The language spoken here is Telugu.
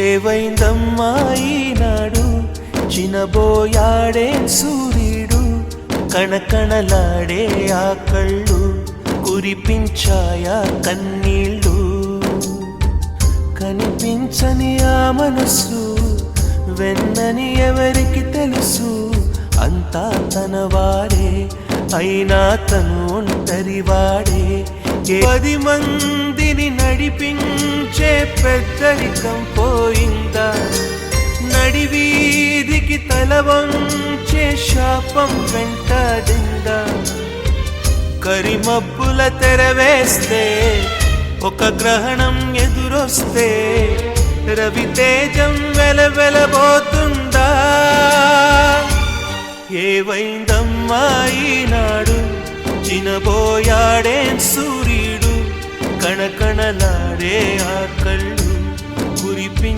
ఏవైందమ్మా ఈనాడు చినబోయాడే సూర్యుడు కణకణలాడే ఆ కళ్ళు కురిపించాయా కన్నీళ్ళు కనిపించని ఆ మనసు వెన్నని ఎవరికి తెలుసు అంతా తన వాడే అయినా తను ఒంటరివాడే 10 మందిని నడిపించే పెద్దరికం పోయిందా నడివీధికి తల వంచే శాపం వెంటాడిందా కరిమబ్బుల తెరవేస్తే ఒక గ్రహణం ఎదురొస్తే రవితేజం వెలవెలబోతుందా ఏవైందమ్మా ఈనాడు చినబోయాడే సూర్యుడు కణకణలాడే ఆ కళ్ళు కురిపించాయా